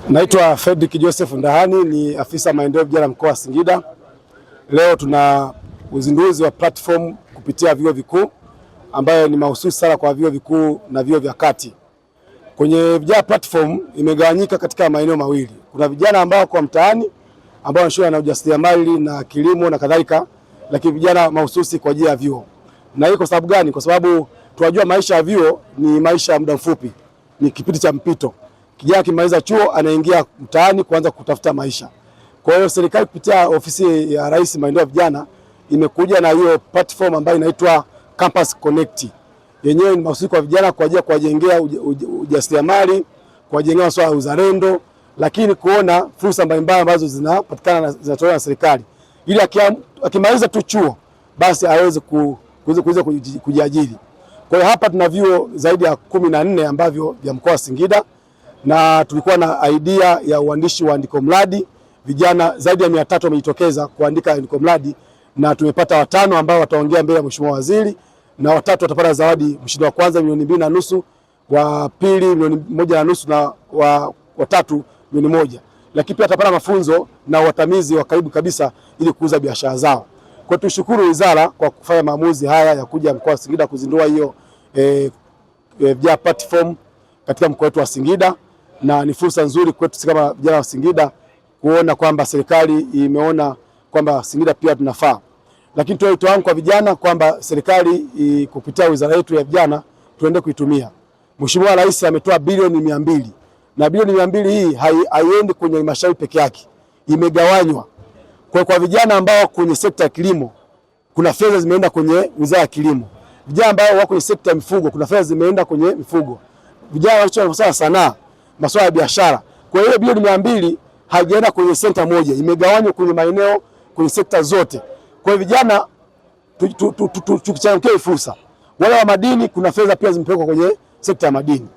Naitwa Fredrick Joseph Ndahani, ni afisa maendeleo vijana mkoa wa Singida. Leo tuna uzinduzi wa platform kupitia vyuo vikuu ambayo ni mahususi sana kwa vyuo vikuu na vyuo vya kati. Kwenye vijana platform imegawanyika katika maeneo mawili. Kuna vijana ambao kwa mtaani ambao wanashughulika na ujasiriamali na kilimo na kadhalika, lakini vijana mahususi kwa ajili ya vyuo. Na hii kwa sababu gani? Kwa sababu tunajua maisha ya vyuo ni maisha ya muda mfupi, ni kipindi cha mpito. Kijana kimaliza chuo anaingia mtaani kuanza kutafuta maisha. Kwa hiyo serikali kupitia ofisi ya Rais maendeleo ya vijana imekuja na hiyo platform ambayo inaitwa Campus Connect. Yenyewe ni mahususi kwa vijana kwa ajili ya kuwajengea ujasiriamali, kuwajengea masuala ya uzalendo, lakini kuona fursa mbalimbali ambazo zinapatikana zinatolewa na serikali. Ili akimaliza tu chuo basi aweze kuweza kujiajiri. Kwa hiyo hapa tuna vyuo zaidi ya 14 ambavyo vya mkoa wa Singida, na tulikuwa na idea ya uandishi wa andiko mradi. Vijana zaidi ya 300 wamejitokeza kuandika andiko mradi, na tumepata 5 ambao wataongea mbele ya Mheshimiwa Waziri, na 3 watapata zawadi. Mshindi wa kwanza $2.5 milioni, wa pili $1.5 milioni, na wa tatu $1 milioni. Lakini pia atapata mafunzo na watamizi wa karibu kabisa ili kuuza biashara zao. Kwa tushukuru wizara kwa kufanya maamuzi haya ya kuja mkoa wa Singida kuzindua hiyo vijana platform katika mkoa wetu wa Singida, na ni fursa nzuri kwetu kama vijana wa Singida kuona kwamba serikali imeona kwamba Singida pia tunafaa. Lakini tuwe wito wangu kwa vijana kwamba serikali kupitia wizara yetu ya vijana tuende kuitumia. Mheshimiwa Rais ametoa bilioni 200, na bilioni 200 hii haiendi kwenye halmashauri peke yake, imegawanywa. Kwa vijana ambao kwenye sekta ya kilimo kuna fedha zimeenda kwenye wizara ya kilimo. Vijana ambao wako kwenye sekta ya mifugo kuna fedha zimeenda kwenye mifugo. Vijana wanacho masuala ya sanaa, masuala ya biashara. Kwa hiyo bilioni 200 haijaenda kwenye senta moja, imegawanywa kwenye maeneo, kwenye sekta zote. Kwa hiyo vijana tukichangia fursa. Wale wa madini kuna fedha pia zimepelekwa kwenye sekta ya madini.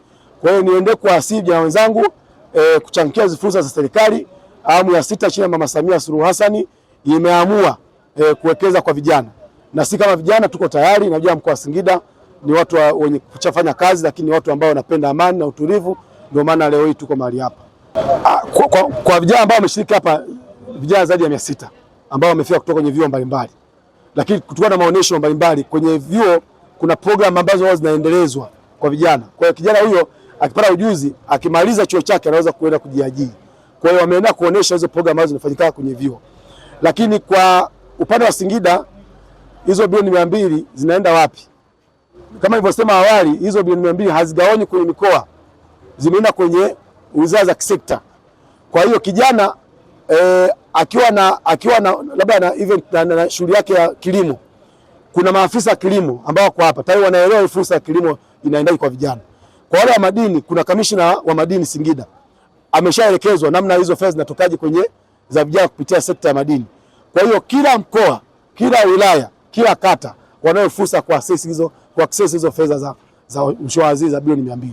Kwa hiyo niende kuwasihi vijana wenzangu kuchangia hizo fursa za serikali. Awamu ya 6 chini ya Mama Samia Suluhu Hassan imeamua kuwekeza kwa vijana. Na si kama vijana tuko tayari, na vijana mkoa wa Singida ni watu wenye kuchafanya kazi, lakini watu ambao wanapenda amani na utulivu. Ndio maana leo hii tuko mahali hapa. Kwa vijana ambao wameshiriki hapa, vijana zaidi ya 600 ambao wamefika kutoka kwenye vyuo mbalimbali. Lakini kutokana na maonesho mbalimbali kwenye vyuo kuna program ambazo zinaendelezwa kwa vijana. Kwa hiyo kijana huyo akipata ujuzi, akimaliza chuo chake anaweza kuenda kujiajiri. Kwa hiyo wameenda kuonesha hizo program ambazo zinafanyika kwenye vyuo. Lakini kwa upande wa Singida, hizo bilioni 200 zinaenda wapi? Kama nilivyosema awali, hizo bilioni 200 hazigawanywi kwenye mikoa, zimeenda kwenye wizara za kisekta. Kwa hiyo kijana akiwa na labda na event na shughuli yake ya kilimo, kuna maafisa kilimo ambao wako hapa tayari wanaelewa fursa ya kilimo inaendaje kwa vijana. Kwa wale wa madini, kuna kamishna wa madini Singida ameshaelekezwa namna hizo fedha zinatokaje kwenye za vijana kupitia sekta ya madini. Kwa hiyo kila mkoa, kila wilaya, kila kata wanayo fursa kwa access hizo fedha za Mheshimiwa Waziri za bilioni 200.